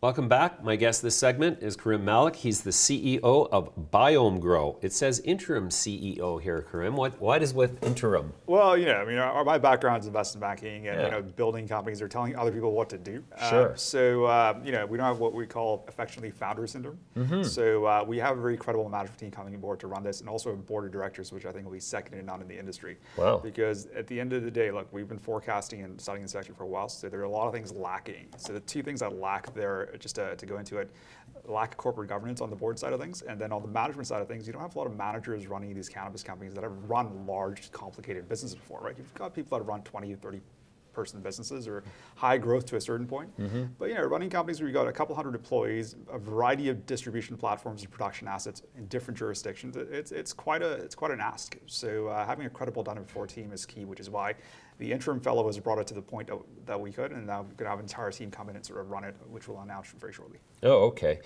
Welcome back. My guest this segment is Karim Malik. He's the CEO of Biome Grow. It says interim CEO here, Karim. What is with interim? Well, my background is investment banking and building companies or telling other people what to do. Sure. We don't have what we call affectionately founder syndrome. So we have a very credible management team coming on board to run this, and also a board of directors, which I think will be second to none in the industry. Wow. Because at the end of the day, look, we've been forecasting and studying the sector for a while, so there are a lot of things lacking. So the two things that lack there, just to go into it, lack of corporate governance on the board side of things, and then on the management side of things, you don't have a lot of managers running these cannabis companies that have run large, complicated businesses before, right? You've got people that have run 20 to 30 person businesses or high growth to a certain point. But running companies where you got a couple hundred employees, a variety of distribution platforms and production assets in different jurisdictions, it's quite an ask. So having a credible done it before team is key, which is why the interim fellow has brought it to the point that we could, and now we're going to have an entire team come in and sort of run it, which we'll announce very shortly. Oh, okay.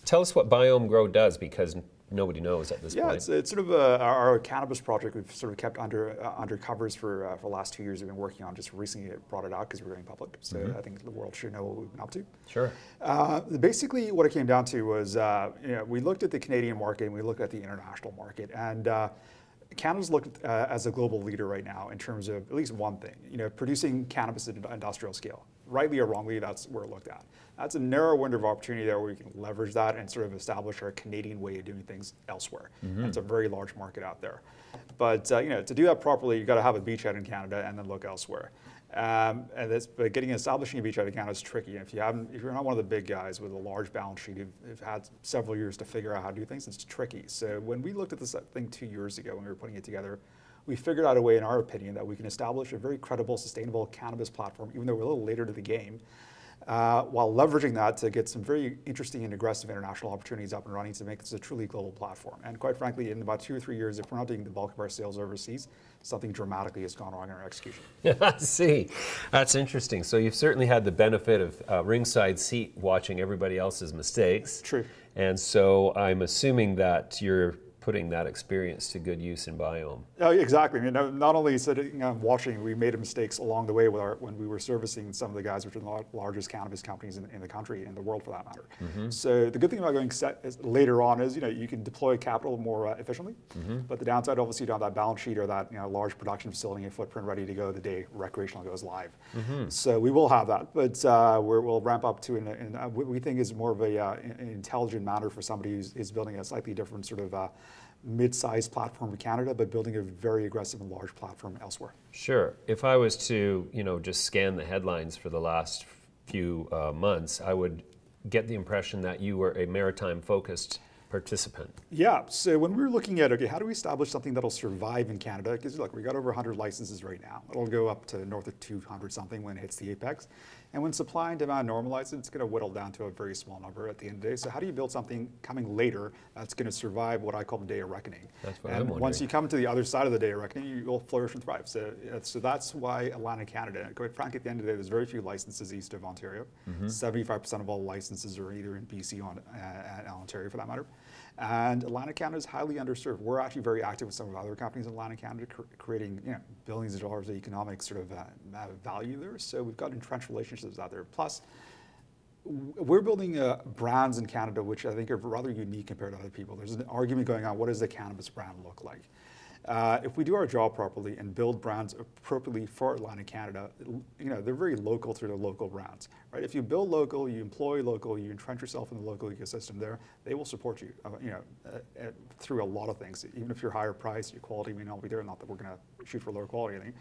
Tell us what Biome Grow does, because nobody knows at this point. Yeah, it's sort of our cannabis project we've sort of kept under covers for the last 2 years we've been working on. Just recently brought it out because we're going public. So I think the world should know what we've been up to. Sure. Basically what it came down to was, we looked at the Canadian market and we looked at the international market. And Canada's looked as a global leader right now in terms of at least one thing, producing cannabis at industrial scale. Rightly or wrongly, that's where we're looked at. That's a narrow window of opportunity there where we can leverage that and sort of establish our Canadian way of doing things elsewhere. It's a very large market out there. But to do that properly, you've got to have a beachhead in Canada and then look elsewhere. But establishing a beachhead in Canada is tricky. If you're not one of the big guys with a large balance sheet who've had several years to figure out how to do things, it's tricky. So when we looked at this thing 2 years ago when we were putting it together, we figured out a way, in our opinion, that we can establish a very credible, sustainable cannabis platform, even though we're a little later to the game, while leveraging that to get some very interesting and aggressive international opportunities up and running to make this a truly global platform. And quite frankly, in about 2 or 3 years, if we're not doing the bulk of our sales overseas, something dramatically has gone wrong in our execution. I see. That's interesting. So you've certainly had the benefit of a ringside seat watching everybody else's mistakes. True. And so I'm assuming that you're putting that experience to good use in Biome. Exactly. I mean, not only sitting watching, we made mistakes along the way when we were servicing some of the guys which are the largest cannabis companies in the country, in the world for that matter. So the good thing about going later on is you can deploy capital more efficiently, but the downside obviously you don't have that balance sheet or that large production facility and footprint ready to go the day recreational goes live. So we will have that, but we'll ramp up to what we think is more of an intelligent manner for somebody who's building a slightly different sort of mid-sized platform in Canada, but building a very aggressive and large platform elsewhere. Sure. If I was to, just scan the headlines for the last few months, I would get the impression that you were a maritime-focused participant. Yeah. So when we were looking at, okay, how do we establish something that'll survive in Canada? Because look, we got over 100 licenses right now. It'll go up to north of 200 something when it hits the apex. And when supply and demand normalizes, it's going to whittle down to a very small number at the end of the day. So how do you build something coming later that's going to survive what I call the day of reckoning? That's what I'm wondering. Once you come to the other side of the day of reckoning, you will flourish and thrive. So that's why Atlantic Canada, quite frankly, at the end of the day, there's very few licenses east of Ontario. 75% of all licenses are either in BC and Ontario for that matter. And Atlantic Canada is highly underserved. We're actually very active with some of the other companies in Atlantic Canada, creating billions of dollars of economic sort of value there. So we've got entrenched relationships out there. Plus, we're building brands in Canada which I think are rather unique compared to other people. There's an argument going on, what does the cannabis brand look like? If we do our job properly and build brands appropriately for Atlantic Canada, they're very local through the local brands, right? If you build local, you employ local, you entrench yourself in the local ecosystem there, they will support you, through a lot of things. Even if you're higher priced, your quality may not be there, not that we're going to shoot for lower quality or anything.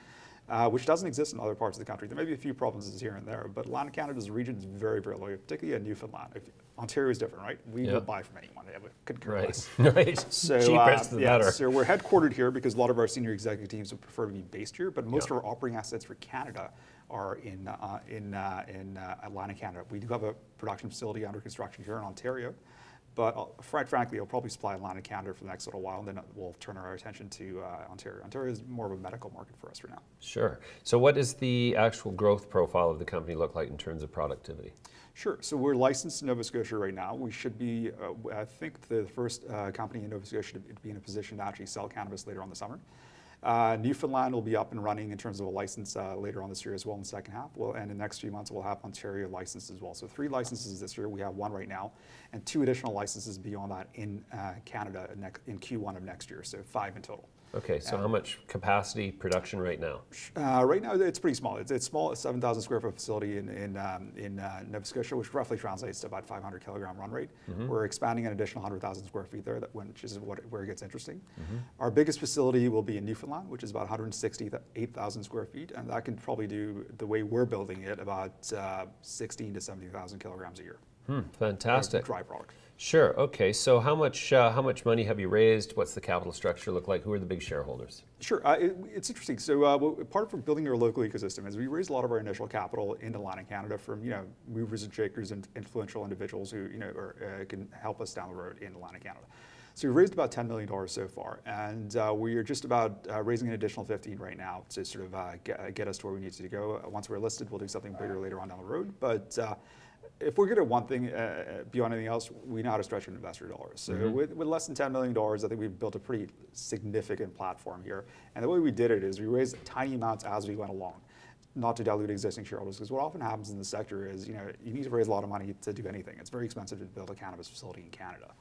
Which doesn't exist in other parts of the country. There may be a few provinces here and there, but Atlantic Canada's region is very, very loyal, particularly in Newfoundland. Ontario is different, right? We will buy from anyone. Couldn't care less. Right. So, cheapest the better. So we're headquartered here because a lot of our senior executive teams would prefer to be based here, but most of our operating assets for Canada are in Atlantic Canada. We do have a production facility under construction here in Ontario. But frankly, it'll probably supply Atlantic Canada for the next little while, and then we'll turn our attention to Ontario. Ontario is more of a medical market for us right now. Sure. So what does the actual growth profile of the company look like in terms of productivity? Sure. So we're licensed in Nova Scotia right now. We should be, I think the first company in Nova Scotia to be in a position to actually sell cannabis later on the summer. Newfoundland will be up and running in terms of a license later on this year as well in the second half. And in the next few months, we'll have Ontario licensed as well. So 3 licenses this year. We have 1 right now, and 2 additional licenses beyond that in Canada in Q1 of next year. So 5 in total. Okay, so how much capacity production right now? Right now, it's pretty small. It's small, a 7,000 square foot facility in Nova Scotia, which roughly translates to about 500 kilogram run rate. We're expanding an additional 100,000 square feet there, which is where it gets interesting. Our biggest facility will be in Newfoundland, which is about 168,000 square feet, and that can probably do, the way we're building it, about 16 to 70,000 kilograms a year. Fantastic. Dry product. Sure. Okay. So how much money have you raised? What's the capital structure look like? Who are the big shareholders? Sure. It's interesting. So part of building our local ecosystem is we raised a lot of our initial capital in Atlantic Canada from movers and shakers and influential individuals who can help us down the road in Atlantic Canada. So we raised about $10 million so far, and we are just about raising an additional 15 right now to sort of get us to where we need to go. Once we're listed, we'll do something bigger later on down the road. But if we're good at one thing beyond anything else, we know how to stretch an investor dollars. So with less than $10 million, I think we've built a pretty significant platform here. And the way we did it is we raised tiny amounts as we went along, not to dilute existing shareholders. Because what often happens in the sector is, you need to raise a lot of money to do anything. It's very expensive to build a cannabis facility in Canada.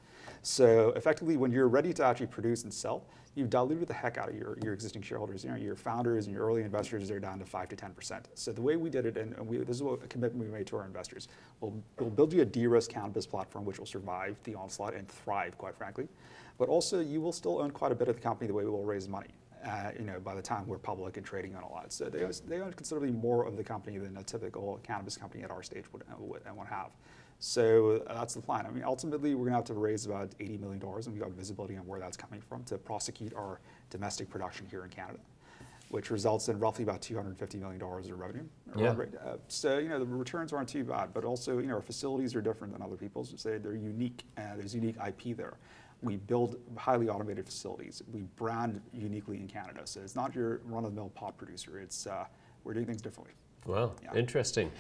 So effectively, when you're ready to actually produce and sell, you've diluted the heck out of your existing shareholders. Your founders and your early investors, they're down to 5 to 10%. So the way we did it, and this is a commitment we made to our investors, we'll build you a de-risk cannabis platform which will survive the onslaught and thrive, quite frankly. But also, you will still own quite a bit of the company the way we will raise money. By the time we're public and trading on a lot. So they own considerably more of the company than a typical cannabis company at our stage would have. So that's the plan. I mean, ultimately, we're going to have to raise about $80 million, and we've got visibility on where that's coming from to prosecute our domestic production here in Canada, which results in roughly about $250 million of revenue. Yeah. So the returns aren't too bad, but also our facilities are different than other people's. Say they're unique. There's unique IP there. We build highly automated facilities. We brand uniquely in Canada. So it's not your run-of-the-mill pot producer. It's we're doing things differently. Wow, yeah. Interesting.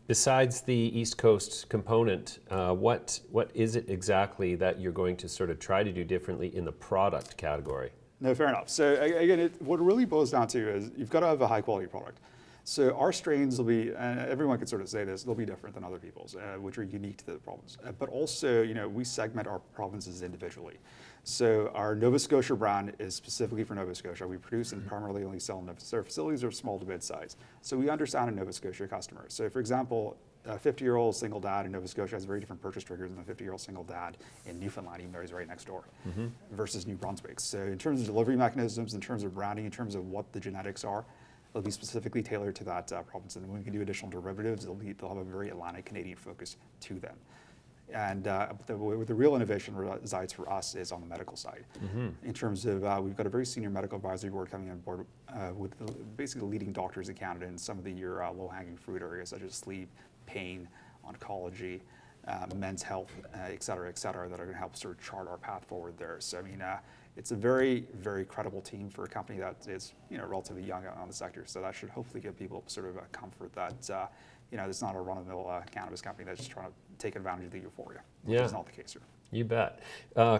Besides the East Coast component, what is it exactly that you're going to sort of try to do differently in the product category? No, fair enough. So again, what it really boils down to is you've got to have a high quality product. So our strains will be, and everyone can sort of say this, they'll be different than other people's, which are unique to the province. But also, we segment our provinces individually. So our Nova Scotia brand is specifically for Nova Scotia. We produce and primarily only sell in Nova Scotia. Our facilities are small to mid-size. So we understand a Nova Scotia customer. So for example, a 50-year-old single dad in Nova Scotia has very different purchase triggers than a 50-year-old single dad in Newfoundland, even though he's right next door, versus New Brunswick. So in terms of delivery mechanisms, in terms of branding, in terms of what the genetics are, they'll be specifically tailored to that province. And when we can do additional derivatives, they'll have a very Atlantic Canadian focus to them. And the real innovation resides for us is on the medical side. In terms of, we've got a very senior medical advisory board coming on board with basically leading doctors in Canada in some of the low-hanging fruit areas such as sleep, pain, oncology, men's health, et cetera, that are going to help sort of chart our path forward there. So I mean, it's a very, very credible team for a company that is relatively young on the sector. So that should hopefully give people sort of a comfort that it's not a run-of-the-mill cannabis company that's just trying to take advantage of the euphoria, which is not the case here. You bet.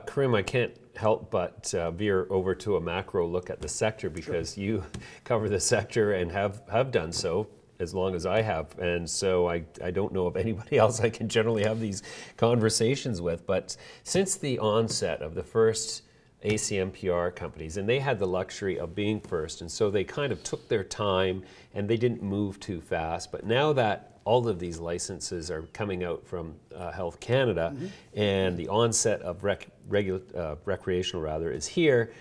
Karim, I can't help but veer over to a macro look at the sector because you cover the sector and have done so as long as I have. And so I don't know of anybody else I can generally have these conversations with. But since the onset of the first ACMPR companies, and they had the luxury of being first, and so they kind of took their time and they didn't move too fast. But now that all of these licenses are coming out from Health Canada and the onset of recreational is here,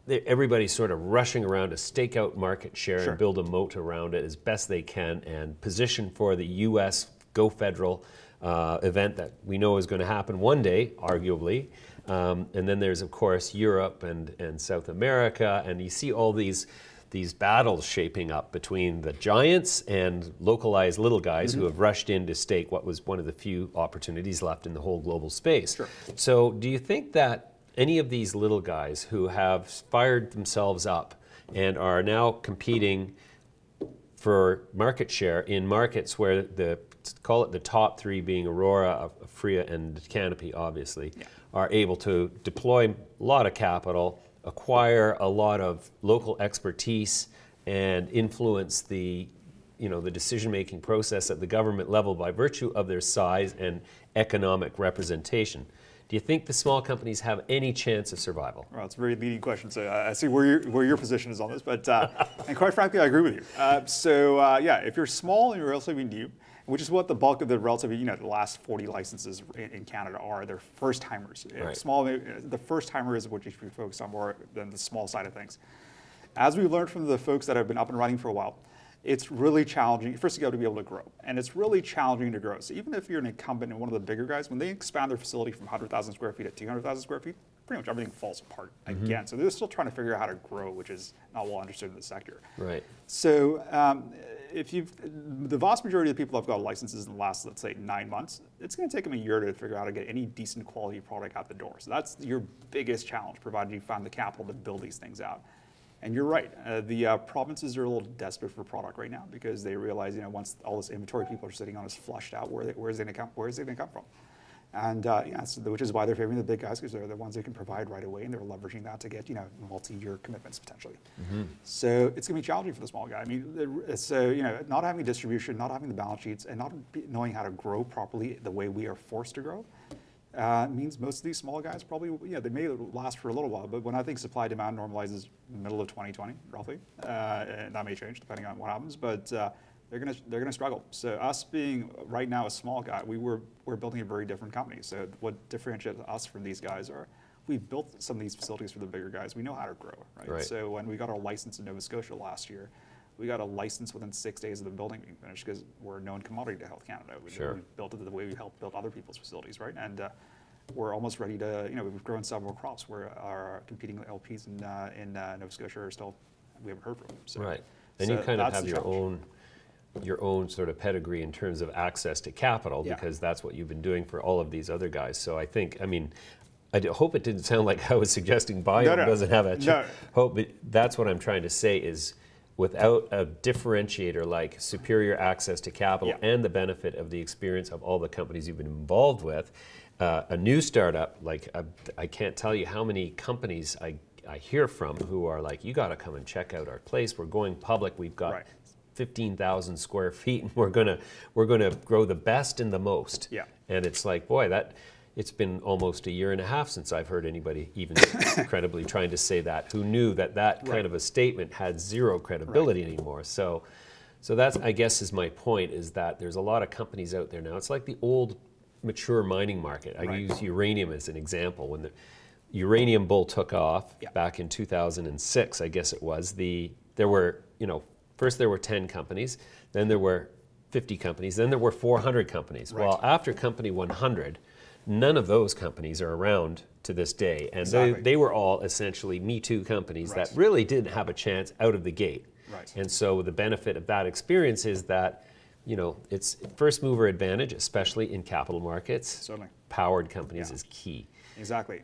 everybody's sort of rushing around to stake out market share and build a moat around it as best they can and position for the US Go Federal event that we know is going to happen one day, arguably. And then there's, of course, Europe and South America, and you see all these battles shaping up between the giants and localized little guys who have rushed in to stake what was one of the few opportunities left in the whole global space. So do you think that any of these little guys who have fired themselves up and are now competing for market share in markets where call it the top three being Aurora, Aphria, and Canopy, obviously, are able to deploy a lot of capital, acquire a lot of local expertise and influence the the decision-making process at the government level by virtue of their size and economic representation. Do you think the small companies have any chance of survival? Well, it's a very leading question, so I see where your position is on this, but and quite frankly, I agree with you. Yeah, if you're small and you're relatively new, which is what the bulk of the relatively, the last 40 licenses in Canada are, they're first-timers. Right. The first-timer is what you should be focused on more than the small side of things. As we've learned from the folks that have been up and running for a while, it's really challenging. First, you got to be able to grow, and it's really challenging to grow. So even if you're an incumbent and one of the bigger guys, when they expand their facility from 100,000 square feet to 200,000 square feet, pretty much everything falls apart again. So they're still trying to figure out how to grow, which is not well understood in the sector. Right. So the vast majority of the people have got licenses in the last, let's say, 9 months, it's going to take them a year to figure out how to get any decent quality product out the door. So that's your biggest challenge, provided you find the capital to build these things out. And you're right, the provinces are a little desperate for product right now because they realize, once all this inventory people are sitting on is flushed out, where is it going to come from? And which is why they're favoring the big guys, because they're the ones that can provide right away, and they're leveraging that to get multi-year commitments potentially. So it's going to be challenging for the small guy. I mean, not having distribution, not having the balance sheets, and not knowing how to grow properly the way we are forced to grow. Means most of these small guys probably, they may last for a little while, but when I think supply-demand normalizes middle of 2020, roughly, and that may change depending on what happens, but they're gonna struggle. So us being right now a small guy, we're building a very different company. So what differentiates us from these guys are we built some of these facilities for the bigger guys. We know how to grow, right? So when we got our license in Nova Scotia last year, we got a license within 6 days of the building being finished because we're a known commodity to Health Canada. We built it the way we helped build other people's facilities, right? And we're almost ready to, we've grown several crops where our competing LPs in Nova Scotia are still, we haven't heard from them. So, right. And you kind of have your own sort of pedigree in terms of access to capital because that's what you've been doing for all of these other guys. So I think, I hope it didn't sound like I was suggesting Biome doesn't have a hope, but that's what I'm trying to say is, without a differentiator like superior access to capital and the benefit of the experience of all the companies you've been involved with, a new startup, like I can't tell you how many companies I hear from who are like, you got to come and check out our place. We're going public. We've got 15,000 square feet, and we're gonna grow the best and the most. And it's like, boy, it's been almost a year and a half since I've heard anybody even credibly trying to say that, who knew that kind of a statement had zero credibility anymore. So that's, I guess, is my point, is that there's a lot of companies out there now. It's like the old mature mining market. I use uranium as an example. When the uranium bull took off back in 2006, I guess it was, there were, first there were 10 companies, then there were 50 companies, then there were 400 companies. Well, after company 100, none of those companies are around to this day. And they were all essentially Me Too companies that really didn't have a chance out of the gate. And so the benefit of that experience is that, it's first mover advantage, especially in capital markets. Powered companies is key.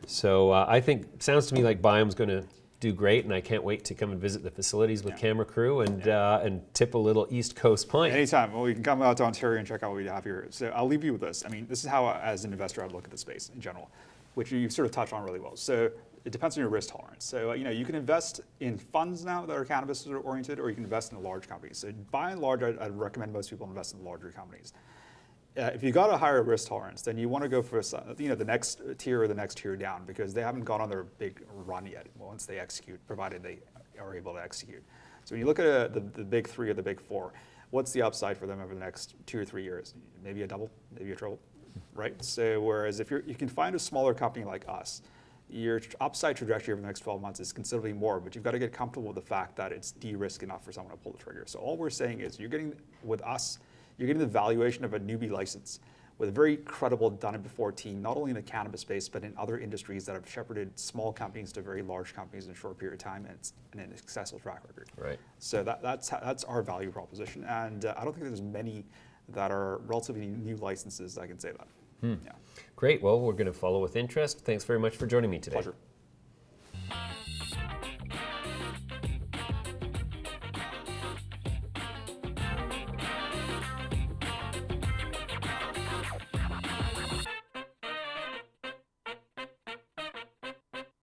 So I think, sounds to me like Biome's going to do great, and I can't wait to come and visit the facilities with camera crew and tip a little East Coast pint. Anytime. Well, you can come out to Ontario and check out what we have here. So I'll leave you with this. This is how, as an investor, I look at the space in general, which you've sort of touched on really well. So it depends on your risk tolerance. So you can invest in funds now that are cannabis oriented, or you can invest in large companies. So by and large, I'd recommend most people invest in larger companies. If you got a higher risk tolerance, then you want to go for the next tier or the next tier down, because they haven't gone on their big run yet. Once they execute, provided they are able to execute. So when you look at the big three or the big four, what's the upside for them over the next 2 or 3 years? Maybe a double, maybe a triple, right? So whereas if you can find a smaller company like us, your upside trajectory over the next 12 months is considerably more, but you've got to get comfortable with the fact that it's de-risk enough for someone to pull the trigger. So all we're saying is you're getting the valuation of a newbie license with a very credible done-it-before team, not only in the cannabis space, but in other industries that have shepherded small companies to very large companies in a short period of time, and an successful track record. So that's our value proposition, and I don't think there's many that are relatively new licenses that can say that. Great. Well, we're going to follow with interest. Thanks very much for joining me today. Pleasure.